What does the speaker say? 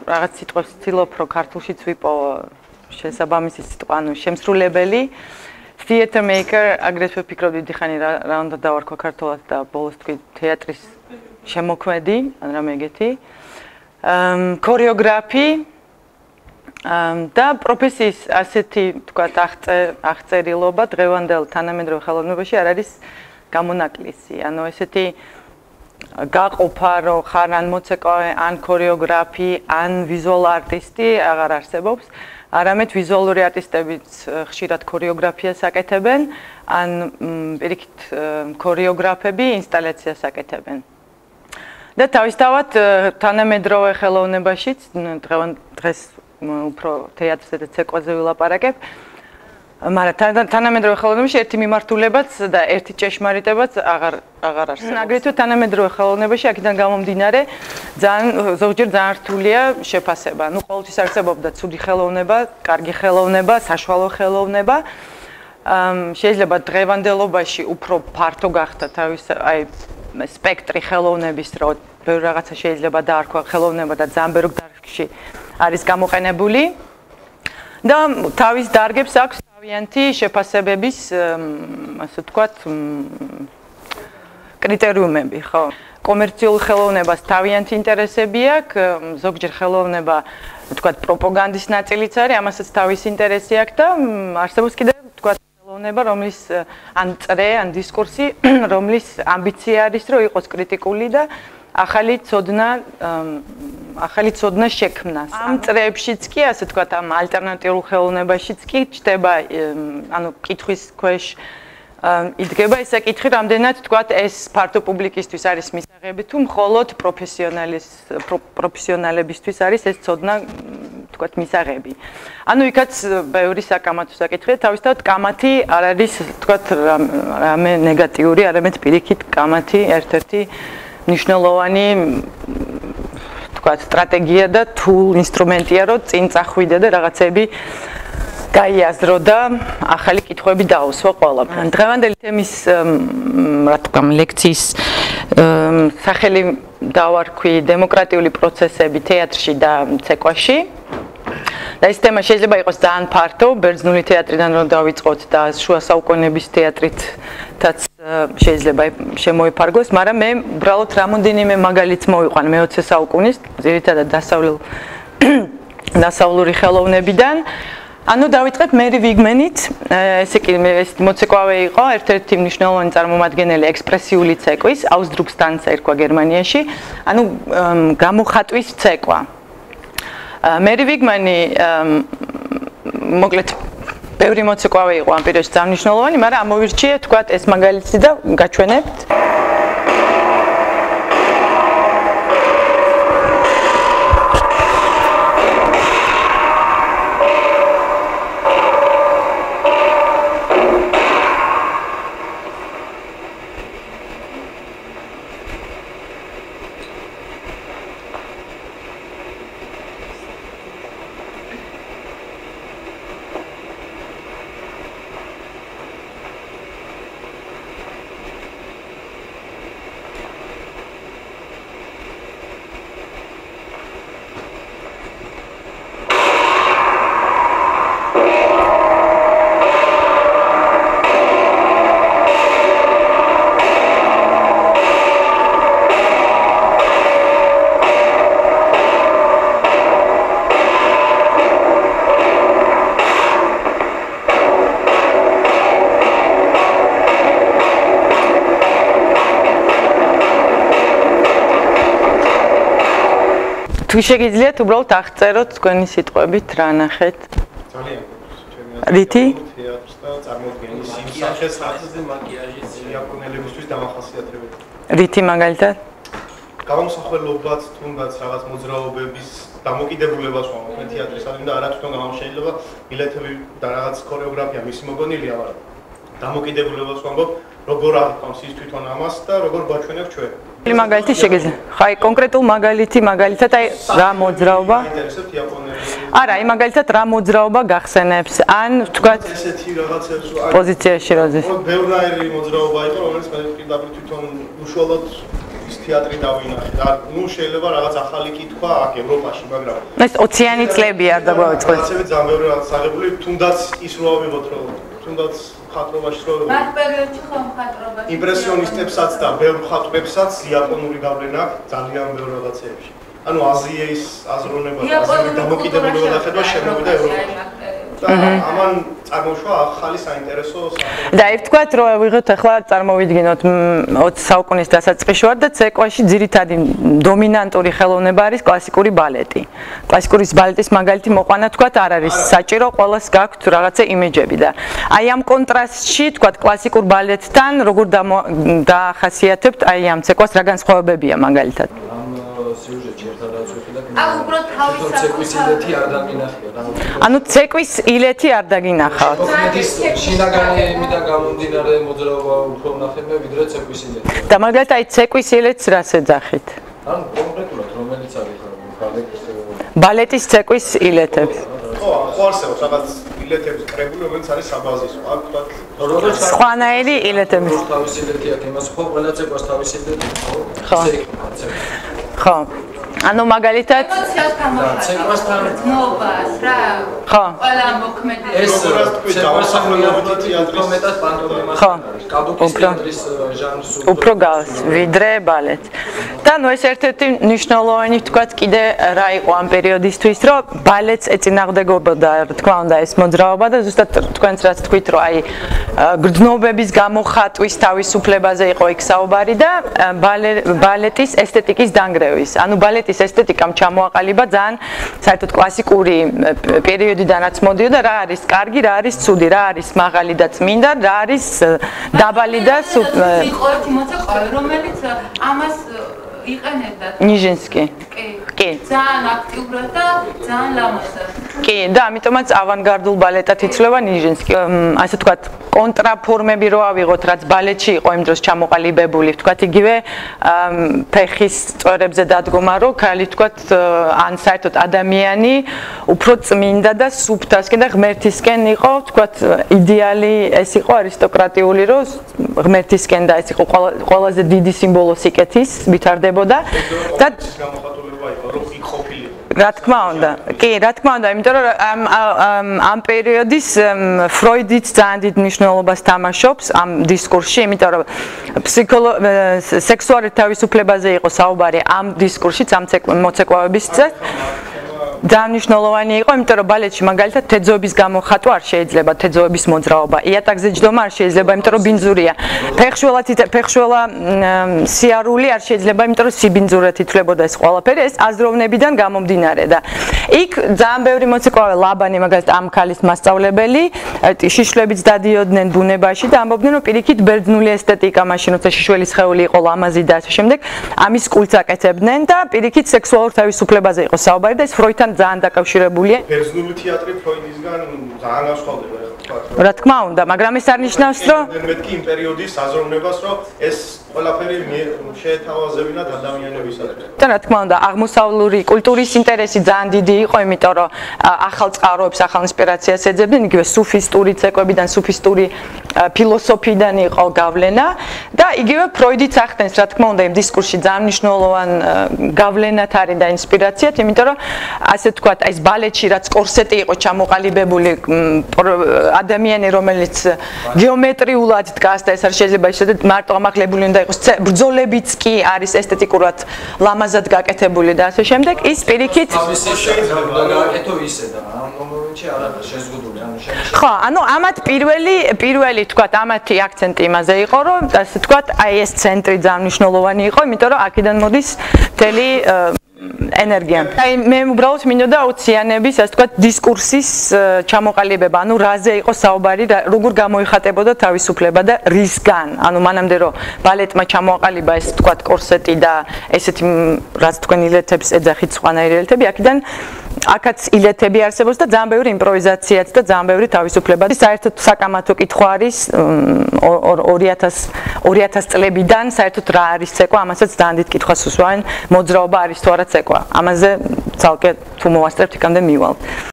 რაღაც სიტყვებს ვცდილობ, რომ ქართულშიც ვიპოვო შესაბამისი სიტყვა, ანუ შემსრულებელი, theater maker, აგრეთვე ვფიქრობ დიდი ხანი რა უნდა დავარქვა ქართულად და ბოლოს თქვი თეატრის შემოქმედი, ან რამე ეგეთი. ქორეოგრაფი და პროფესიის ასეთი, თქვათ, აღწერილობა დღევანდელ თანამედროვე ხელოვნებაში არ არის გამონაკლისი. ანუ ესეთი გაყოფა, რომ ხარ ან მოცეკვავე, ან ქორეოგრაფი, ან ვიზუალ არტისტი აღარ არსებობს. არამედ ვიზუალური არტისტებიც ხშირად ქორეოგრაფიას აკეთებენ, ან პირიქით ქორეოგრაფები ინსტალაციას აკეთებენ. და თავისთავად თანამედროვე ხელოვნებაშიც დღეს უფრო თეატრზე და ცეკვაზე ვილაპარაკებ, მაგრამ თანამედროვე ხელოვნებაში ერთი მიმართულებაც და ერთი ჭეშმარიტებაც აღარ არსებობს. აგრეთვე თანამედროვე ხელოვნებაში აქედან გამომდინარე ზოგჯერ ძალიან რთულია შეფასება. ნუ ყოველთვის არსებობდა ცუდი ხელოვნება, კარგი ხელოვნება, საშუალო ხელოვნება. შეიძლება დღევანდელობაში უფრო ფართო გახდა თავის სპექტრი ხელოვნების, რომ ბევრი რაღაცა შეიძლება დაარქვა ხელოვნება და ძალიან ბევრ დარგში არის გამოყენებული. და თავის დარგებს აქვს თავიანთი შეფასებების, ასე ვთქვათ, კრიტერიუმები, ხო? კომერციულ ხელოვნებას თავიანთი ინტერესები აქვს, ზოგჯერ ხელოვნება, ვთქვათ, პროპაგანდის ნაწილიც არის, ამასაც თავისი ინტერესი აქვს და არსებობს კიდევ, ვთქვათ, ხელოვნება, რომლის ან წრე, ან დისკურსი, რომლის ამბიცია არის, რომ იყოს კრიტიკული და ახალი ცოდნა შექმნას. ამ წრეებშიც კი, ასე ვთქვათ, ამ ალტერნატიულ ხელოვნებაშიც კი ჩდება, ანუ კითხვის ქვეშ იდგება ეს საკითხი, რამდენად, ვთქვათ, ეს ფართო პუბლიკისთვის არის მისაღები თუ მხოლოდ პროფესიონალებისთვის არის ეს ცოდნა, ვთქვათ, მისაღები. ანუ იქაც ბევრი საკამათო საკითხია, თავისთავად კამათი არ არის, ვთქვათ, რამე ნეგატიური, არამედ პირიქით კამათი ერთ-ერთი მნიშვნელოვანი, ვთქვათ, სტრატეგია და ინსტრუმენტია, რომ წინ წახვიდე და რაღაცები გაიაზრო და ახალი კითხვები დაუსვა ყველაფერს. დღევანდელი თემის, რა თქმა უნდა, ლექციის სახელი დავარქვი დემოკრატიული პროცესები თეატრში და ცეკვაში. და ეს თემა შეიძლება იყოს ძალიან ფართო, ბერძნული თეატრიდან რომ დავიწყოთ და შუა საუკუნეების თეატრითაც შეიძლება შემოიფარგლოს, მაგრამ მე უბრალოდ რამოდენიმე მაგალითს მოვიყვან მე-20 საუკუნის, ძირითადად დასავლური ხელოვნებიდან. ანუ დავიწყებ მერი ვიგმენით, ესე კი ეს მოცეკვავე იყო, ერთ-ერთი მნიშვნელოვანი წარმომადგენელი ექსპრესიული ცეკვის, აუსდრუგსტანცა ერქვა გერმანიაში, ანუ გამოხატვის ცეკვა. მერი ვიგმენი მოკლედ ბევრი მოცეკვავე იყო ამ პერიოდში ძალიან მნიშვნელოვანი, მაგრამ ამოვირჩიე, თქვათ, ეს მაგალითი და გაჩვენებთ. თუ შეგიძლიათ უბრალოდ აღწეროთ თქვენი სიტყვებით რა ნახეთ? ძალიან რითი? თეატრს და წარმოადგენს სიმსახეს ხაზზე მაკიაჟის იაპონელებისთვის დამახასიათებელი. რითი მაგალითად? გამოსახველობაც თუნდაც რაღაც მოძრაობების დამოკიდებულებას ვამბობ მე თეატრისადმი და არა თვითონ შეიძლება ბილეთები და რაღაც ქორეოგრაფია მისი მოგონილია, მაგრამ დამოკიდებულებას ვამბობ როგორ აღკვამს ის თვითონ ამას და როგორ გვაჩვენებს ჩვენ. მაგალითი შეგიძლიათ. ხაი კონკრეტულ მაგალითად აი რა მოძრაობა? ინტერესებთ იაპონელები. არა, აი მაგალითად რა მოძრაობა გახსენებს? ან ვთქვათ ესეთი რაღაცებს პოზიციაში როდის? ბევრნაირი მოძრაობა იყო, რომელიც მე პირდაპირ თვითონ უშუალოდ ის თეატრი დავინახე და ნუ შეიძლება რაღაც ახალი კითხვა აქ ევროპაში, მაგრამ ეს 20-იანი წლები არ დაგვაწყდეს. ასევე ძალიან ბევრი რაღაც აღებული, თუნდაც ის რო ავიღოთ, რომ თუნდაც მხატვრობაში რო მათ პერიოდში ხო მხატვრობაში იმპრესიონისტებსაც და ბევრ მხატვრებსაც იაპონური გავლენა ძალიან ბევრ რაღაცეებში. ანუ აზიის აზროვნება და აზიის დამოკიდებულება და ხედვა შემოვიდა ევროპაში. ამან წარმოშვა ახალი საინტერესო და ერთ თქვათ რომ ვიღოთ ახლა წარმოვიდგინოთ 20 საუკუნის დასაწყისში ვარ და ცეკვაში ძირითადი დომინანტური ხელოვნება არის კლასიკური ბალეტი. კლასიკური ბალეტის მაგალითი მოყვანა თქვათ არ არის საჭირო, ყველას გაქვთ რაღაცა იმეჯები და აი ამ კონტრასტში თქვათ კლასიკურ ბალეტთან როგორ დაახასიათებთ აი ამ ცეკვას რა განსხვავებებია მაგალითად? სიუჟეტი ერთადაც ვიხილე და აქ უბრალოდ თავის ცეკვის ილეთი არ დაგინახია. ანუ ცეკვის ილეთი არ დაგინახავთ. მოქმედის შინაგანი იმიდან გამომდინარე მოძრაობა უფრო ნახებია ვიდრე ცეკვის ილეთი. და მაგალითად აი ცეკვის ილეთს რას ეძახით? ანუ კონკრეტულად რომელიც არის ბალეტის ცეკვის ილეთებს. ხო, ხო არსებობს რაღაც ილეთების კრებული, რომელიც არის საბაზისო. აქ თქვათ როგორც სხვანაირი ილეთები. თავის ილეთი აქვს, იმას ხო ყველა ცეკვას თავის ილეთი ხო. ხო. ანუ მაგალითად ცეკვასთან ნობას რა ხო. ყველა მოქმედი ეს როგორც თქვი დავასახლებოდი თეატრის მეტად პანტომიმა ხო. კადუკის თეატრის ჟანრს უფრო გავს ვიდრე ბალეტს. და ნუ ეს ერთ-ერთი მნიშვნელოვანი თქვათ კიდე რა იყო ამ პერიოდისთვის, რომ ბალეტს ეწინააღმდეგებოდა რა თქმა უნდა ეს მოძრაობა და ზუსტად თქვენც რაც თქვით, რომ აი გრძნობების გამოხატვის თავისუფლებაზე იყო იქ საუბარი და ბალეტის ესთეტიკის დანგრევის. ანუ ბალეტის ესთეტიკამ ჩამოაყალიბა ძალიან საერთოდ კლასიკური პერიოდიდანაც მოდიოდა რა არის კარგი, რა არის ცუდი, რა არის მაღალი და წმინდა, რა არის დაბალი და იყო ერთი მოცეკვავე რომელიც ამას იყენებდა ნიჟინსკი. კი. ძალიან აქტიურად და ძალიან ლამაზად. კი, და ამიტომაც ავანგარდულ ბალეტად იცვლება ნიჟინსკი. ასე ვთქვათ, კონტრაფორმები რო ავიღოთ, რაც ბალეტში იყო იმ დროს ჩამოყალიბებული, ვთქვათ, იგივე ფეხის წვერებზე დადგომა, რომ ქალი ვთქვათ, ან საერთოდ ადამიანი უფრო წმინდა და სუფთასკენ და ღმერთისკენ იყო, ვთქვათ, იდეალი ეს იყო არისტოკრატიული, რომ ღმერთისკენ და ეს იყო ყველაზე დიდი სიმბოლო სიკეთის ვითარდებოდა და რა თქმა უნდა, კი, რა თქმა უნდა, იმიტომ რომ ამ პერიოდის ფროიდიც ძალიან დიდ მნიშვნელობას თამაშობს ამ დისკურსში, იმიტომ რომ სექსუალური თავისუფლებაზე იყო საუბარი ამ დისკურსშიც, ამ მოცეკვავების ძალიან მნიშვნელოვანი იყო, იმიტომ რომ ბალეტში მაგალითად თეძოების გამოხატვა არ შეიძლება, თეძოების მოძრაობა, იატაკზე ჯდომა არ შეიძლება, იმიტომ რომ ბინძურია. ფეხშველა სიარული არ შეიძლება, იმიტომ რომ სიბინძურად ითვლებოდა ეს ყველაფერი, ეს აზროვნებიდან გამომდინარე და იქ ძალიან ბევრი მოცეკვავე ლაბანი მაგალითად ამ ქალის მასწავლებელი, შიშვლებიც დადიოდნენ ბუნებაში და ამბობდნენ, რომ პირიქით ბერძნული ესთეტიკა მაშინ როცა შიშველი სხეული იყო ლამაზი და ასე შემდეგ, ამის კულტს აკეთებდნენ და პირიქით სექსუალურ თავისუფლებაზე იყო საუბარი და ეს ფროიდთან ძალიან დაკავშირებულია. ბერძნული თეატრი ფროიდისგან ძალიან განსხვავდება, ხო? რა თქმა უნდა, მაგრამ ეს არ ნიშნავს, რომ მეთქი იმ პერიოდის აზროვნებას, რომ ეს ყველაფერი შეეთავაზებინათ ადამიანებისათვის. და რა თქმა უნდა, აღმოსავლური კულტურის ინტერესი ძალიან დიდი იყო, იმიტომ რომ ახალ წყაროებს, ახალ ინსპირაციას ეძებდნენ, იგივე სუფისტური ცეკვებიდან, სუფისტური ფილოსოფიიდან იყო გავლენა და იგივე ფროიდიც ახდენს, რა თქმა უნდა, იმ დისკურსში ძალიან მნიშვნელოვან გავლენათ არის და ინსპირაციათ, იმიტომ რომ ასე ვთქვათ, აი ეს ბალეტში რაც კორსეტი იყო ჩამოყალიბებული ადამიანი, რომელიც გეომეტრიულად დგას და ეს არ შეიძლება ისედაც მარტო ამაღლებული უნდა იყოს, ბრძოლებიც კი არის ესთეტიკურად ლამაზად გაკეთებული და ასე შემდეგ, ის პირიქით შეიძლება გააკეთო ისე და ამ მომენტში არ არის შეზღუდული, ანუ ხო, ანუ ამათ პირველი ვთქვათ, ამათი აქცენტი იმაზე იყო, რომ ასე ვთქვათ, აი ეს ცენტრი ძალიან მნიშვნელოვანი იყო, იმიტომ რომ აქედან მოდის მთელი ენერგია. აი მე უბრალოდ მინდოდა 20-იანების, ასე ვთქვათ, დისკურსის ჩამოყალიბება, ანუ რაზე იყო საუბარი, როგორ გამოიხატებოდა თავისუფლება და რისგან. ანუ მანამდე რომ ბალეტმა ჩამოაყალიბა ეს ვთქვათ კორსეტი და ესეთი რაც თქვენ ილეთებს ეძახით სხვანაირი ილეთები, აქედან აქაც ილეთები არსებობს და ძალიან ბევრი იმპროვიზაციაც და ძალიან ბევრი თავისუფლება. საერთოდ საკამათო კითხვა არის 2000 წლებიდან საერთოდ რა არის ცეკვა, ამასაც ძალიან დიდ კითხვას უსვამენ, მოძრაობა არის თუ არა ცეკვა. ამაზე ცალკე თუ მოვასწრებთ იქამდე მივალთ.